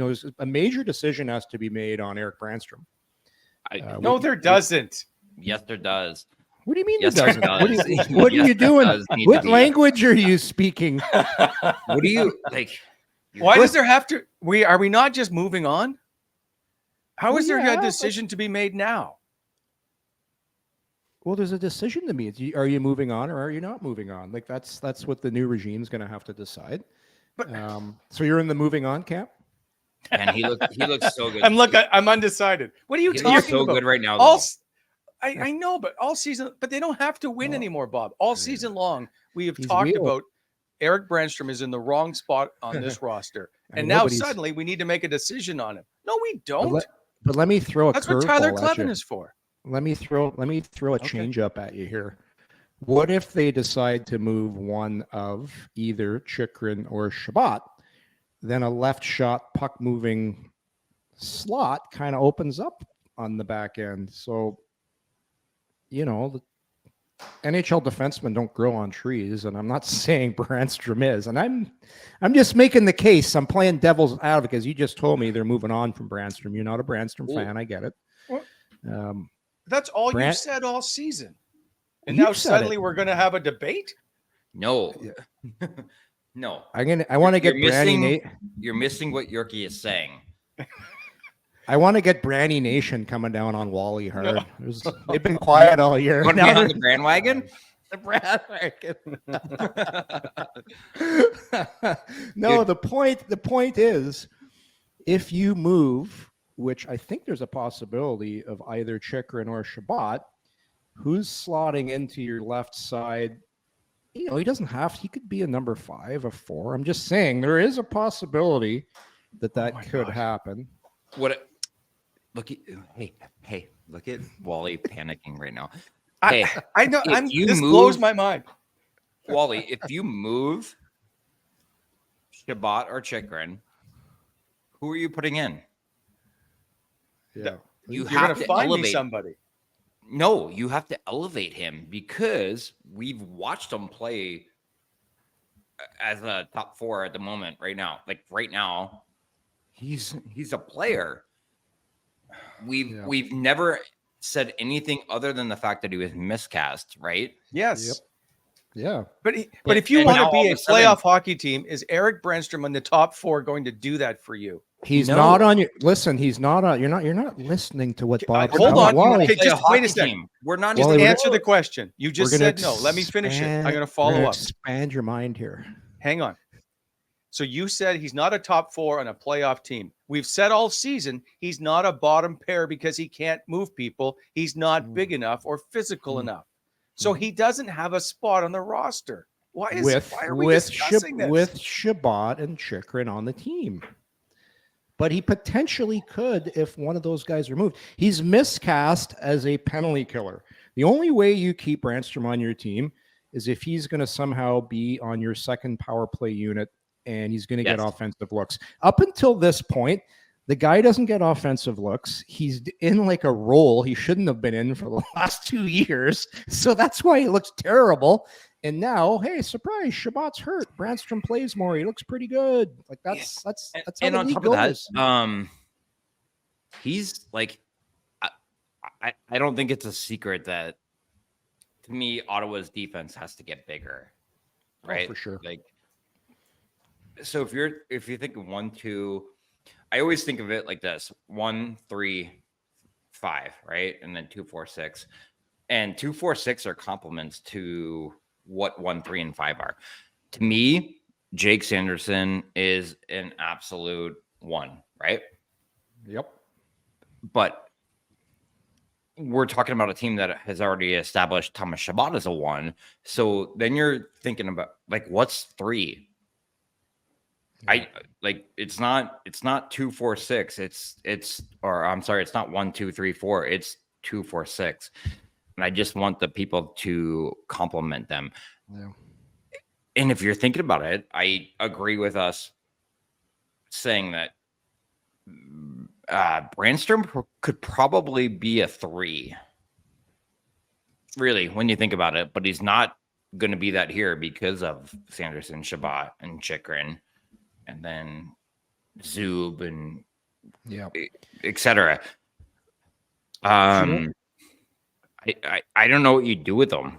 there's a major decision has to be made on Erik Brannstrom. No, there doesn't. Yes, there does. What do you mean Yes, there doesn't? does. What are Yes, you there doing? does need What to be. language are you speaking? What do you like? Why does there have to? Are we not just moving on? How is there yeah, a decision to be made now? Well, there's a decision to be. Are you moving on or are you not moving on? Like that's what the new regime's going to have to decide. But so you're in the moving on camp. And he looks so good. I'm undecided. What are you He talking looks so about? good right now. All though. I know, but all season, but they don't have to win anymore, Bob. All season long, we have He's talked real. about Erik Brannstrom is in the wrong spot on this roster, I and know, now but he's- suddenly we need to make a decision on him. No, we don't. But let me throw a That's what Tyler curveball at Clevin you. is for. Let me throw a change up at you here. What if they decide to move one of either Chychrun or Shabbat? Then a left shot puck moving slot kind of opens up on the back end. So, the NHL defensemen don't grow on trees, and I'm not saying Branstrom is. And I'm just making the case. I'm playing devil's advocate because you just told me they're moving on from Branstrom. You're not a Branstrom fan. I get it. That's all you said all season, and now suddenly we're going to have a debate. No, no. I want to get You're missing what Yorkie is saying. I want to get Branny Nation coming down on Wally hard. They've been quiet all year. Want to be on the bandwagon? The bandwagon. No, the point is, if you move, which I think there's a possibility of either Chychrun or Shabbat, who's slotting into your left side? He doesn't have. He could be a number 5, a 4. I'm just saying there is a possibility that could happen. Look at hey, look at Wally panicking right now. I know. This blows my mind. Wally, if you move Shabbat or Chychrun, who are you putting in? Yeah, You're going to find me somebody. No, you have to elevate him because we've watched him play as a top 4 at the moment. Right now, he's a player. We've never said anything other than the fact that he was miscast, right? Yes. Yep. Yeah. But if you want to be a playoff hockey team, is Erik Brannstrom in the top 4 going to do that for you? He's not on your listen. He's not on. You're not listening to what Bob. Hold on. Wally. Okay, just wait a second. We're not just even answer the question. You just said no. Let me finish it. I'm going to follow up. Expand your mind here. Hang on. So you said he's not a top 4 on a playoff team. We've said all season he's not a bottom pair because he can't move people. He's not big enough or physical enough. So he doesn't have a spot on the roster. Why are we discussing this? With Shabbat and Chychrun on the team? But he potentially could if one of those guys are moved. He's miscast as a penalty killer. The only way you keep Branstrom on your team is if he's going to somehow be on your second power play unit and he's going to get offensive looks. Up until this point, the guy doesn't get offensive looks. He's in like a role he shouldn't have been in for the last 2 years. So that's why he looks terrible. And now, hey, surprise, Shabbat's hurt. Branstrom plays more. He looks pretty good. Like that's how and the on league top goes. of that, he's like, I don't think it's a secret that to me, Ottawa's defense has to get bigger, right? For sure. Like, so if you think of 1, 2, I always think of it like this: 1, 3, 5, right, and then 2, 4, 6, and 2, 4, 6 are complements to what 1, 3, and 5 are. To me, Jake Sanderson is an absolute 1, right? Yep. But we're talking about a team that has already established Thomas Shabbat as a 1. So then you're thinking about like, what's 3? It's not 2, 4, 6. It's not 1, 2, 3, 4. It's 2, 4, 6. And I just want the people to compliment them. Yeah. And if you're thinking about it, I agree with us saying that Branstrom could probably be a 3. Really, when you think about it, but he's not going to be that here because of Sanderson, Shabbat, and Chychrun. And then Zub and Yeah. etc. I don't know what you do with them.